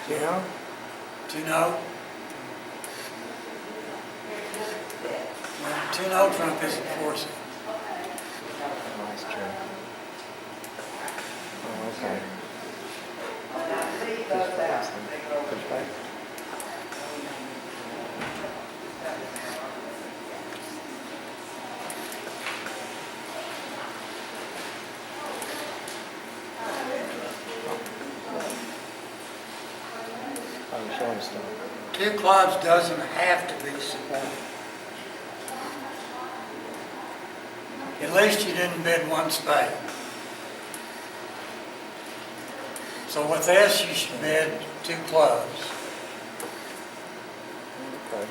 Yeah. Two-note. Two-note trump isn't forcing. Nice try. Oh, okay. Push back. Oh, you're showing stuff. Two clubs doesn't have to be supported. At least you didn't bid one spade. So with this, you should bid two clubs. Okay.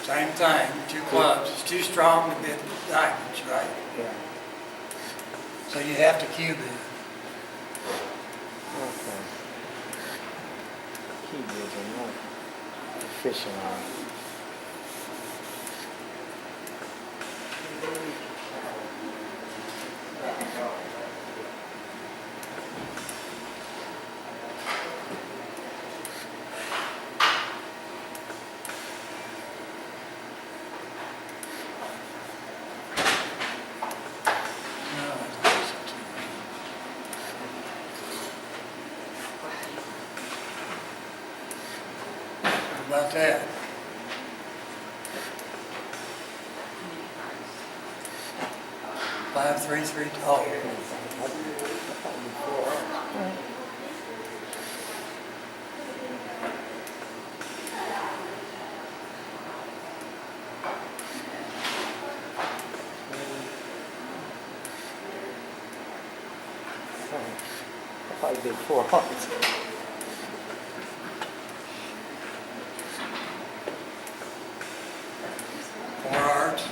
Same thing, two clubs. It's too strong to bid diamonds, right? Yeah. So you have to cube it. Okay. Key bids are not efficient on it. No, how about that? Five, three, three, oh. I probably did 4 hearts. Four hearts.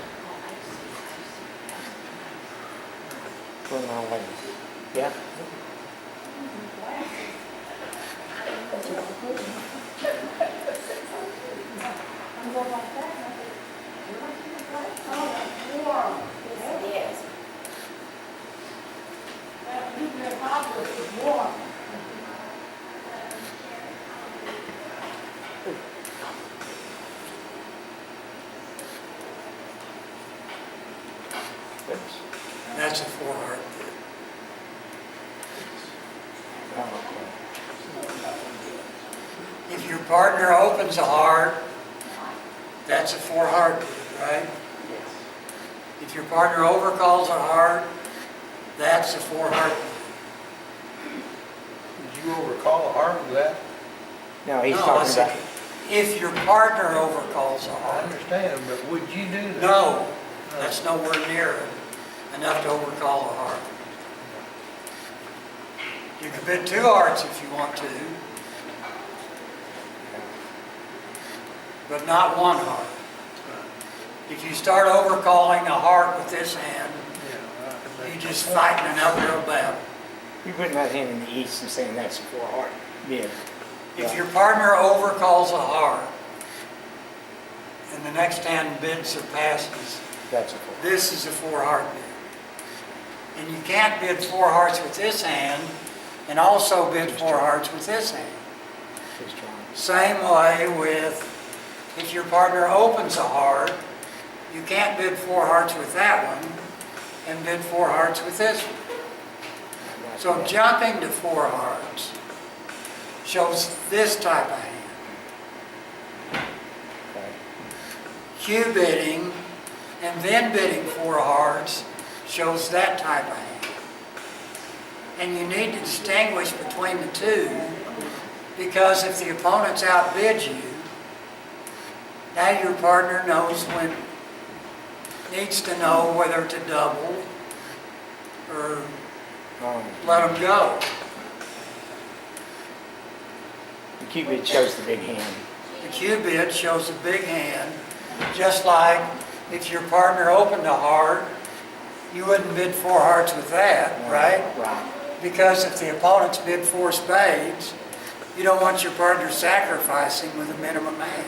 Going my way. Yeah. That's a four heart bid. Oh, okay. If your partner opens a heart, that's a four heart bid, right? Yes. If your partner overcalls a heart, that's a four heart bid. Did you overcall a heart with that? No, he's No, I talking said, about. if your partner overcalls a I heart, understand, but would you do that? no, that's nowhere near enough to overcall a heart. You can bid two hearts if you want to, but not one heart. If you start overcalling a heart with this hand, Yeah, you're just fighting an uphill battle. You're putting that hand in the east and saying that's a 4 heart. Yeah. If your partner overcalls a heart, and the next hand bids or passes, That's a 4. this is a four heart bid. And you can't bid four hearts with this hand and also bid four hearts with this hand. He's trying. Same way with, if your partner opens a heart, you can't bid four hearts with that one and bid four hearts with this one. So jumping to four hearts shows this type of hand. Okay. Cue bidding and then bidding four hearts shows that type of hand. And you need to distinguish between the two, because if the opponents outbid you, now your partner needs to know whether to double or let them go. The cupid chose the big hand. The Q bid shows a big hand, just like if your partner opened a heart, you wouldn't bid 4 hearts with that, right? Right. Because if the opponent's bid 4 spades, you don't want your partner sacrificing with a minimum hand.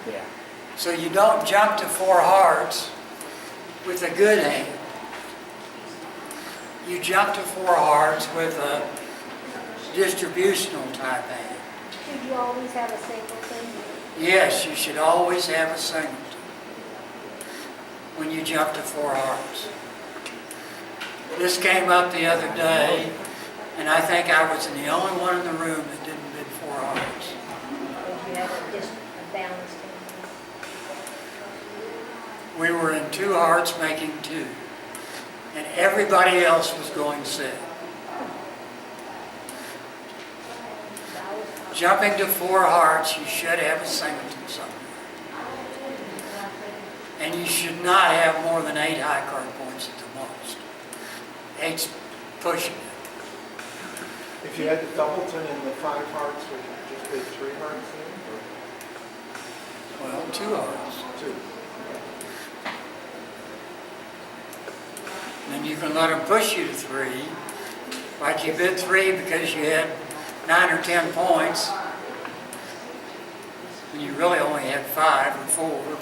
Yeah. So you don't jump to 4 hearts with a good hand. You jump to 4 hearts with a distributional type hand. Should you always have a singleton? Yes, you should always have a singleton when you jump to 4 hearts. This came up the other day, and I think I was the only one in the room that didn't bid 4 hearts. Or you have a balanced hand? We were in 2 hearts making 2, and everybody else was going set. Jumping to 4 hearts, you should have a singleton somewhere. And you should not have more than 8 high card points at the most. 8's pushing it. If you had the doubleton in the 5 hearts, would you just bid 3 hearts in, Well, 2 hearts. or 2? And you can let them push you to 3. Like you bid 3 because you had 9 or 10 points. And you really only had 5 or 4.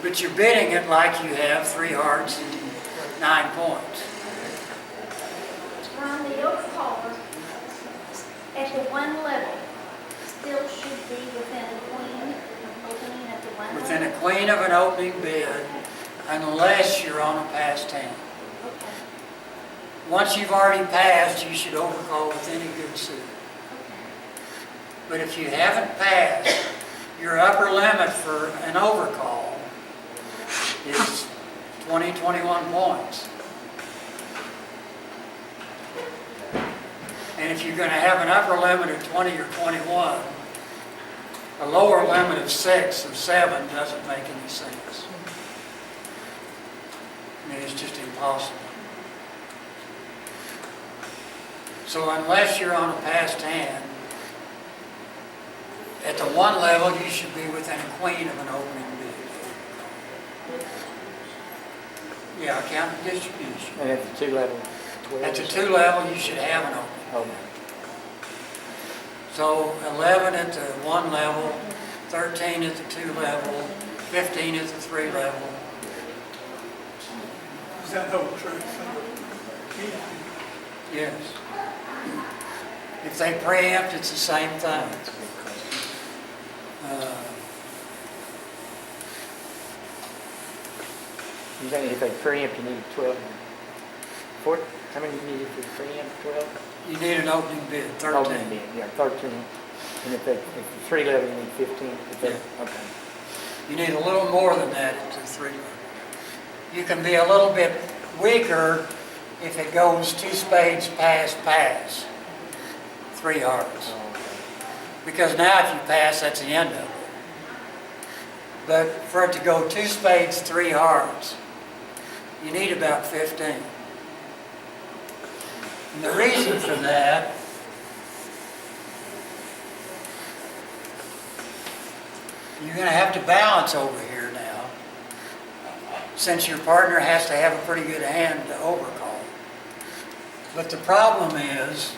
But you're bidding it like you have 3 hearts and 9 points. Ron, the overcall at the 1 level still should be within a queen of opening at the 1 level? Within a queen of an opening bid, unless you're on a passed hand. Okay. Once you've already passed, you should overcall with any good suit. But if you haven't passed, your upper limit for an overcall is 20, 21 points. And if you're going to have an upper limit of 20 or 21, a lower limit of 6 or 7 doesn't make any sense. I mean, it's just impossible. So unless you're on a passed hand, at the 1 level, you should be within a queen of an opening bid. Yeah, count the distribution. And at the 2 level, 12. At the 2 level, you should have an opening. Oh, So 11 at the 1 level, 13 at the 2 level, 15 at the 3 level. Is that whole truth? Yes. If they preempt, it's the same thing. You think if they preempt, you need 12? How many you need if they preempt? 12? You need an opening bid, 13. Opening bid, yeah, 13. And if the 3 level, you need 15. If they, Yeah. Okay. You need a little more than that at the 3 level. You can be a little bit weaker if it goes 2 spades pass, 3 hearts. Because now if you pass, that's the end of it. But for it to go 2 spades, 3 hearts, you need about 15. And the reason for that you're going to have to balance over here now, since your partner has to have a pretty good hand to overcall. But the problem is,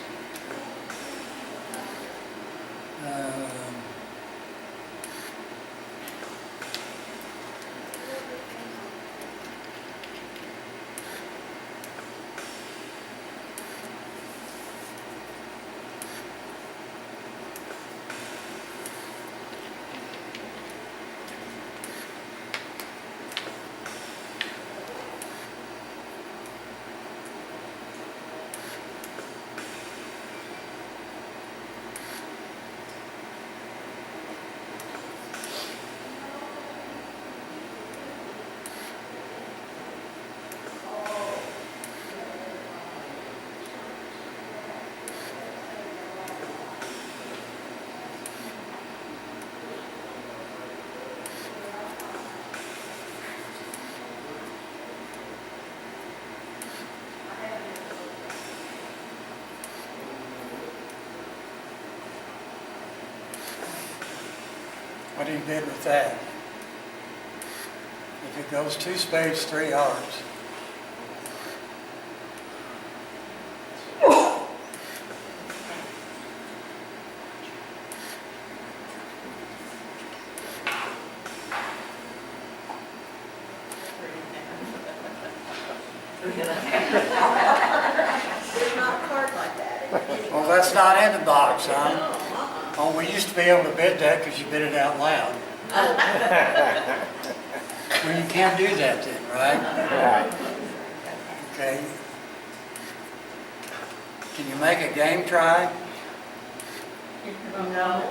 What do you bid with that? If it goes 2 spades, 3 hearts. There's not a card like that. Well, that's not in the box, huh? Oh, we used to be able to bid that because you bid it out loud. Well, you can't do that then, right? Right. Okay. Can you make a game try? No.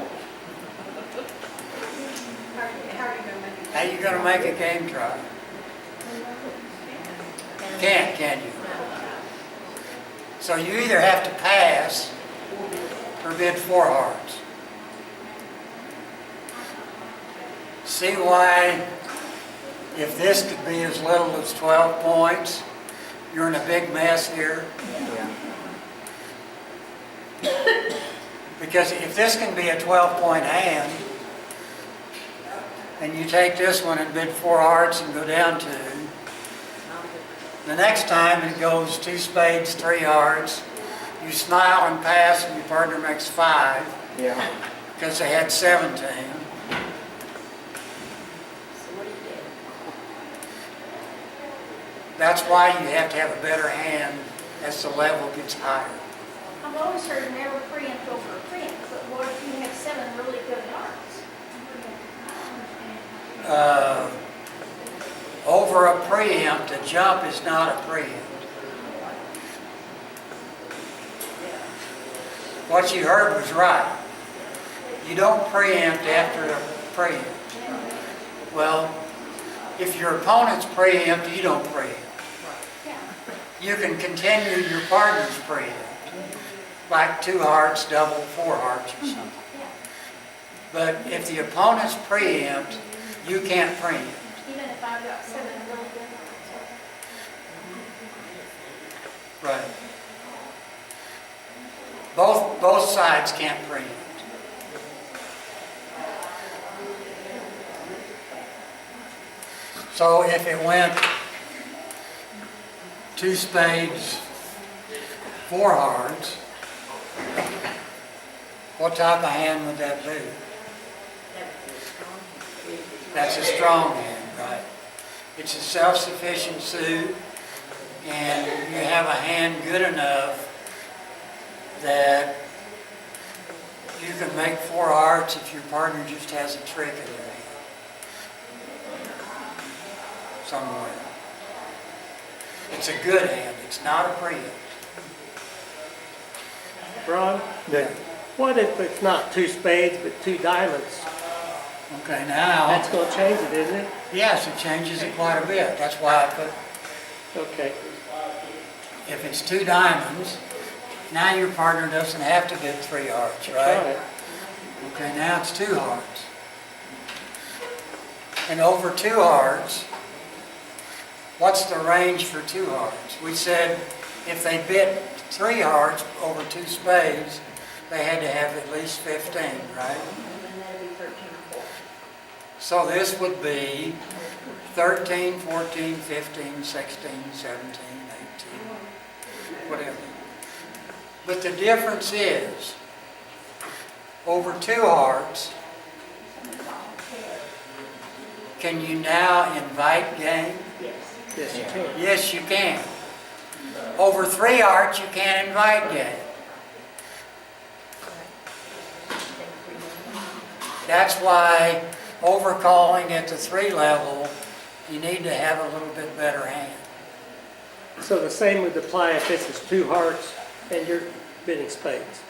How are you gonna make it? How you gonna make a game try? Can't, can you? So you either have to pass or bid 4 hearts. See why, if this could be as little as 12 points, you're in a big mess here? Yeah. Because if this can be a 12-point hand, and you take this one and bid 4 hearts and go down 2, the next time it goes 2 spades, 3 hearts, you smile and pass and your partner makes 5 Yeah. because they had 17. So what do you do? That's why you have to have a better hand as the level gets higher. I've always heard never preempt over a preempt, but what if you have 7 really good hearts? Over a preempt, a jump is not a preempt. What you heard was right. You don't preempt after a preempt. Well, if your opponent's preempt, you don't preempt. Yeah. You can continue your partner's preempt, like 2 hearts, double, 4 hearts or something. Yeah. But if the opponent's preempt, you can't preempt. Even if I've got 7 really good hearts. Right. Both sides can't preempt. So if it went 2 spades, 4 hearts, what type of hand would that be? That's a strong hand, right? It's a self-sufficient suit, and you have a hand good enough that you can make 4 hearts if your partner just has a trick in their hand somewhere. It's a good hand. It's not a preempt. Ron, what if it's not 2 spades but 2 diamonds? Okay, now, That's going to change it, isn't it? yes, it changes it quite a bit. That's why I put, Okay. if it's 2 diamonds, now your partner doesn't have to bid 3 hearts, right? Okay, now it's 2 hearts. And over 2 hearts, what's the range for 2 hearts? We said if they bid 3 hearts over 2 spades, they had to have at least 15, right? And that'd be 13 or 14. So this would be 13, 14, 15, 16, 17, 18, whatever. But the difference is, over 2 hearts, can you now invite game? Yes, you can. Yes, you can. Over 3 hearts, you can't invite game. That's why overcalling at the 3 level, you need to have a little bit better hand. So the same would apply if this is 2 hearts and you're bidding spades.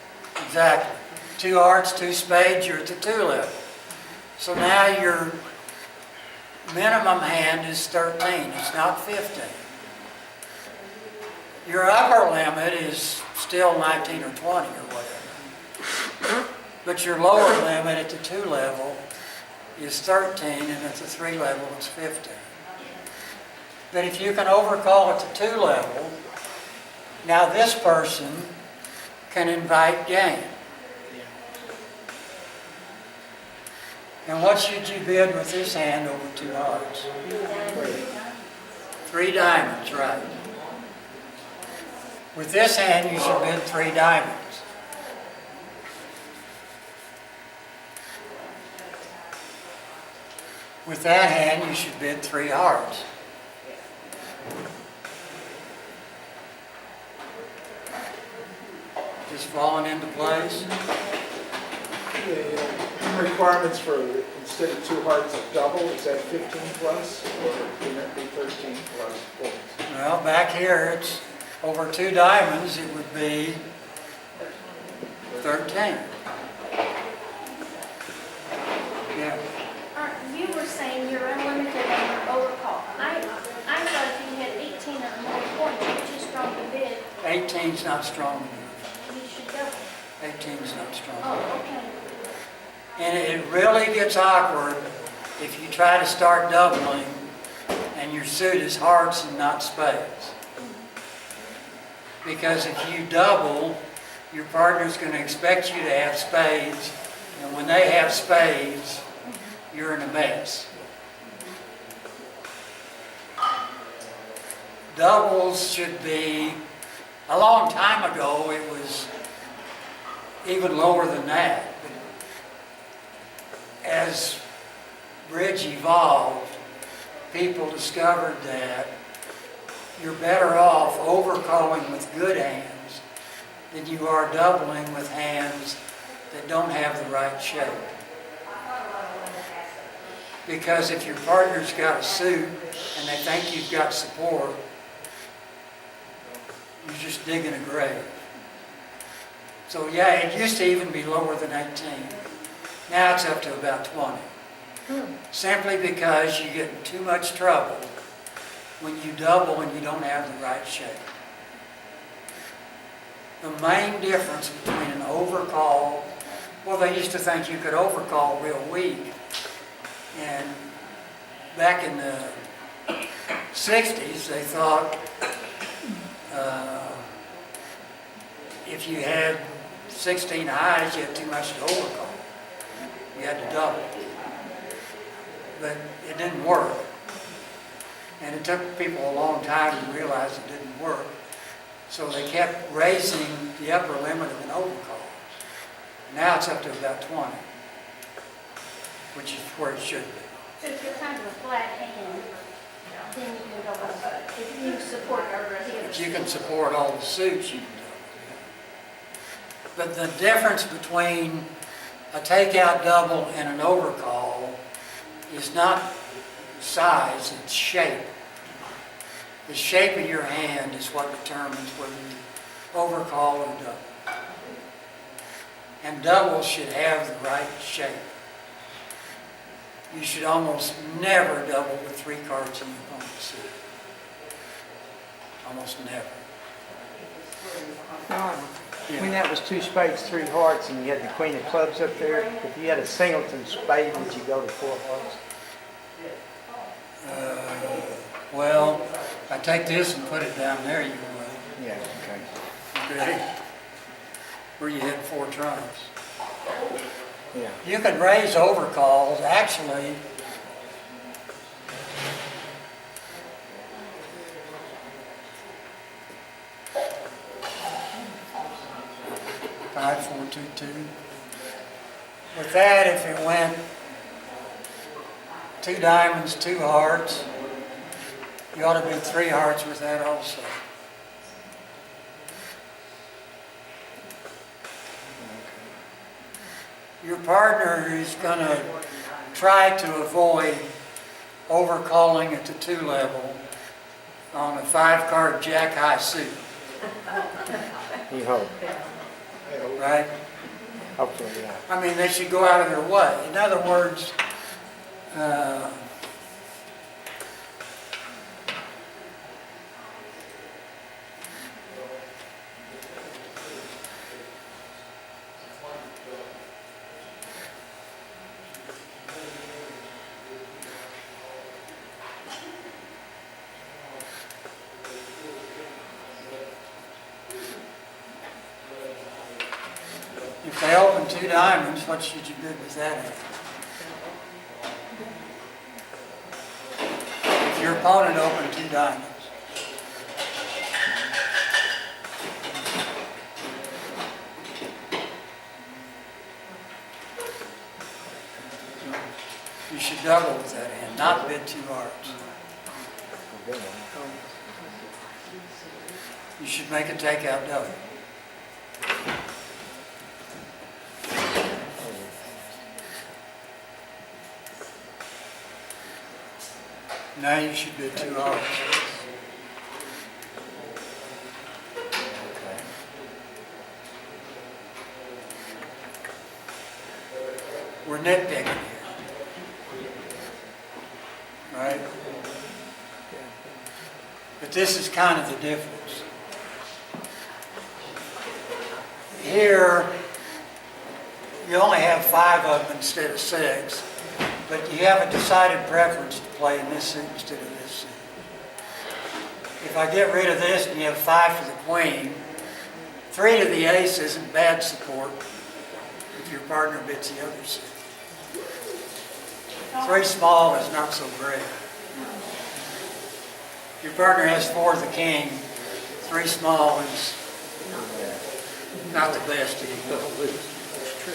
Exactly. 2 hearts, 2 spades, you're at the 2 level. So now your minimum hand is 13, it's not 15. Your upper limit is still 19 or 20 or whatever. But your lower limit at the 2 level is 13, and at the 3 level it's 15. But if you can overcall at the 2 level, now this person can invite game. And what should you bid with this hand over 2 hearts? 3 diamonds, right. With this hand, you should bid 3 diamonds. With that hand, you should bid 3 hearts. Just falling into place. The requirements for, instead of 2 hearts of double, is that 15 plus, or can that be 13 plus points? Well, back here, it's over 2 diamonds, it would be 13. Yeah. You were saying you're unlimited on your overcall. I thought if you had 18 or more points, you're too strong to bid, 18's not strong enough. you should double. 18's not strong enough. Oh, okay. And it really gets awkward if you try to start doubling and your suit is hearts and not spades. Because if you double, your partner's going to expect you to have spades, and when they have spades, you're in a mess. Doubles should be, a long time ago it was even lower than that. As bridge evolved, people discovered that you're better off overcalling with good hands than you are doubling with hands that don't have the right shape. Because if your partner's got a suit and they think you've got support, you're just digging a grave. So yeah, it used to even be lower than 18. Now it's up to about 20. Simply because you get in too much trouble when you double and you don't have the right shape. The main difference between an overcall, well, they used to think you could overcall real weak. And back in the 60s, they thought if you had 16 highs, you had too much to overcall. You had to double. But it didn't work. And it took people a long time to realize it didn't work. So they kept raising the upper limit of an overcall. Now it's up to about 20, which is where it should be. So if you're kind of a flat hand, then you can go up. If you support the other If you can support all the suits, you can do it. But the difference between a takeout double and an overcall is not size, it's shape. The shape of your hand is what determines whether you overcall or double. And doubles should have the right shape. You should almost never double with 3 cards in your opponent's suit. Almost never. When that was 2 spades, 3 hearts, and you had the queen of clubs up there, if you had a singleton spade, would you go to 4 hearts? Well, if I take this and put it down there, you would. Yeah, okay. Okay? Where you had 4 trumps. Yeah. You could raise overcalls, actually. Five, 4, 2, 2. With that, if it went 2 diamonds, 2 hearts, you ought to be 3 hearts with that also. Your partner is going to try to avoid overcalling at the 2 level on a 5-card jack high suit, You hope. right? Hopefully, yeah. I mean, they should go out of their way. In other words, if they open 2 diamonds, what should you bid with that at? your opponent opened 2 diamonds. You should double with that hand, not bid 2 hearts. You should make a takeout double. Now you should bid 2 hearts. We're nitpicking here. Right? But this is kind of the difference. Here, you only have 5 of them instead of 6, but you have a decided preference to play in this suit instead of this suit. If I get rid of this and you have 5 for the queen, 3 to the ace isn't bad support if your partner bids the other suit. 3 small is not so great. If your partner has 4 of the king, 3 small is not the best anymore.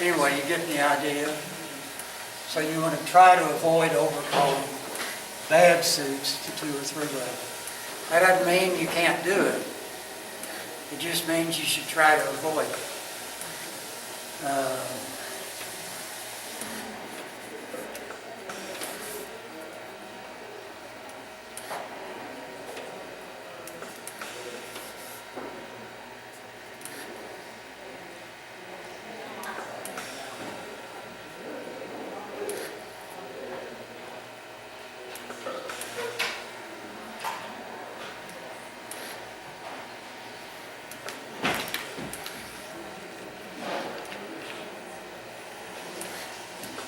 Anyway, you get the idea. So you want to try to avoid overcalling bad suits to 2 or 3 level. That doesn't mean you can't do it. It just means you should try to avoid it.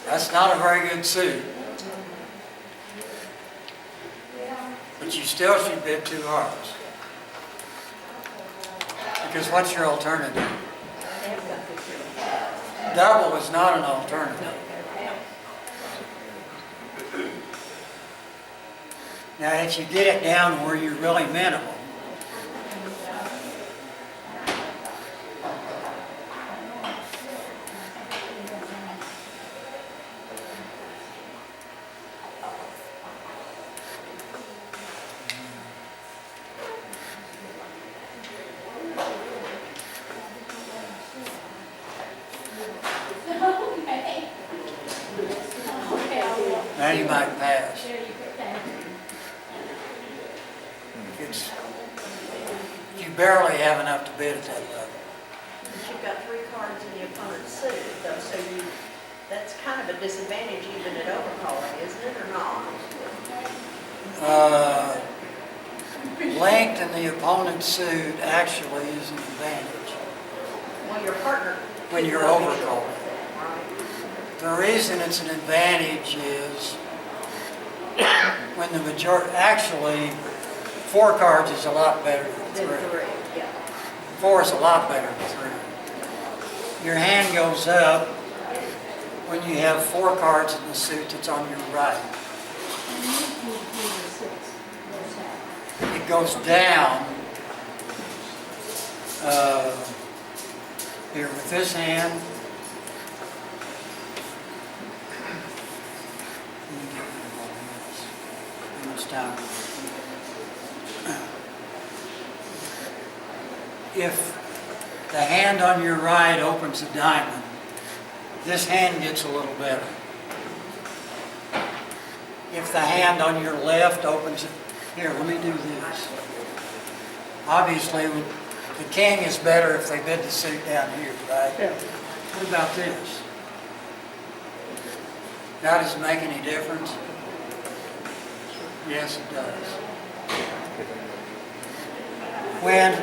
That's not a very good suit. But you still should bid 2 hearts. Because what's your alternative? Double is not an alternative. Now if you get it down where you're really minimal, now you might pass. You barely have enough to bid at that level. But you've got 3 cards in the opponent's suit, though, so that's kind of a disadvantage even at overcalling, isn't it, or not? Length in the opponent's suit actually is an advantage Well, your partner. when you're could not be overcalling. sure of that, right? The reason it's an advantage is when the majority, actually, 4 cards is a lot better than Then 3. 3, yeah. 4 is a lot better than 3. Your hand goes up when you have 4 cards in the suit that's on your right. It goes down here with this hand. Let me get rid of all this. How much time? If the hand on your right opens a diamond, this hand gets a little better. If the hand on your left opens it, here, let me do this. Obviously, the king is better if they bid the suit down here, right? Yeah. What about this? That doesn't make any difference? Yes, it does. When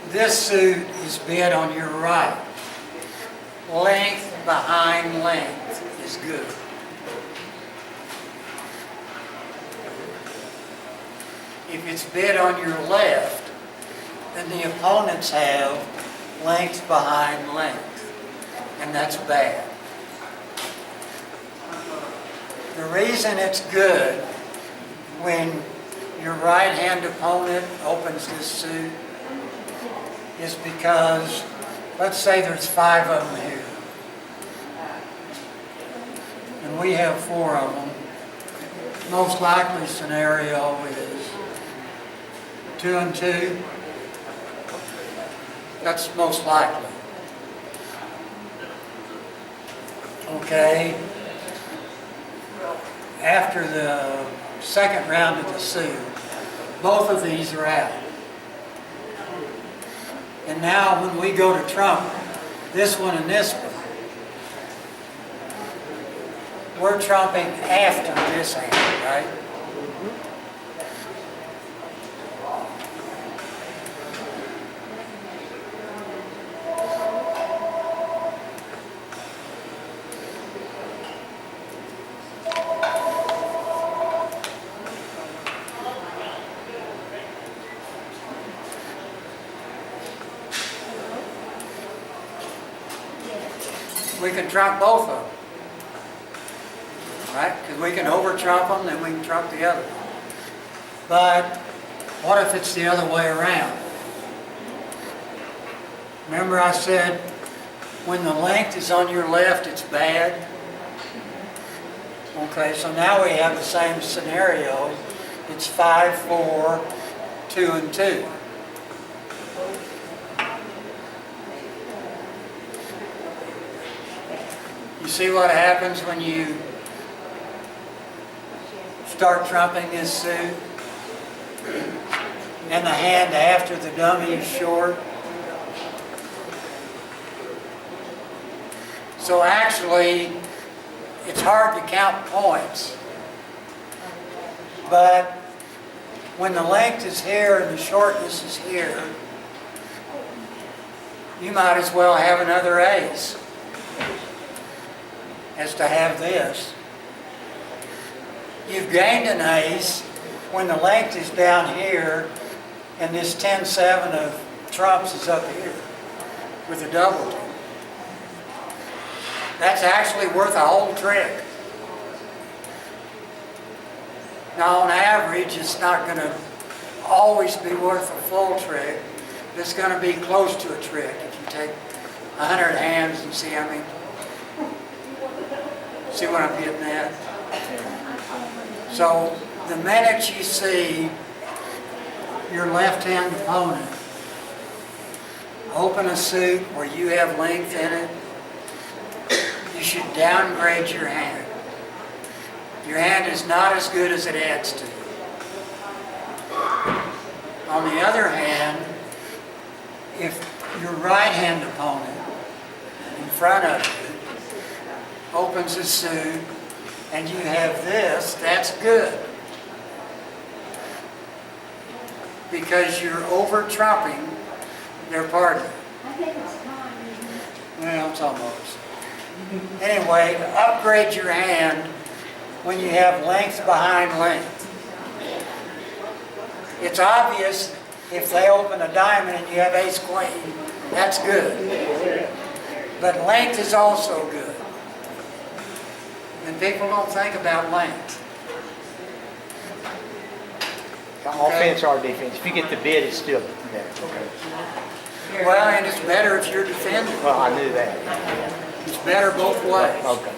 this suit is bid on your right, length behind length is good. If it's bid on your left, then the opponents have length behind length, and that's bad. The reason it's good when your right-hand opponent opens this suit is because, let's say there's 5 of them here. And we have 4 of them. Most likely scenario is 2 and 2. That's most likely. Okay. After the second round of the suit, both of these are out. And now when we go to trump this one and this one, we're trumping after this hand, right? We can trump both of them. Right? Because we can over-trump them, then we can trump the other one. But what if it's the other way around? Remember I said, when the length is on your left, it's bad? Okay, so now we have the same scenario. It's 5, 4, 2, and 2. You see what happens when you start trumping this suit? And the hand after the dummy is short. So actually, it's hard to count points. But when the length is here and the shortness is here, you might as well have another ace as to have this. You've gained an ace when the length is down here and this 10-7 of trumps is up here with a double. That's actually worth a whole trick. Now on average, it's not going to always be worth a full trick. It's going to be close to a trick if you take 100 hands and see how many. See what I'm getting at? So the minute you see your left-hand opponent open a suit where you have length in it, you should downgrade your hand. Your hand is not as good as it adds to. On the other hand, if your right-hand opponent in front of you opens a suit and you have this, that's good. Because you're over-trumping their partner. I think it's time, isn't it? Well, it's almost. Anyway, upgrade your hand when you have length behind length. It's obvious if they open a diamond and you have ace-queen, that's good. But length is also good. And people don't think about length. Offense or defense. If you get the bid, it's still better. Okay. Well, and it's better if you're defending. Well, I knew that. It's better both ways. Okay.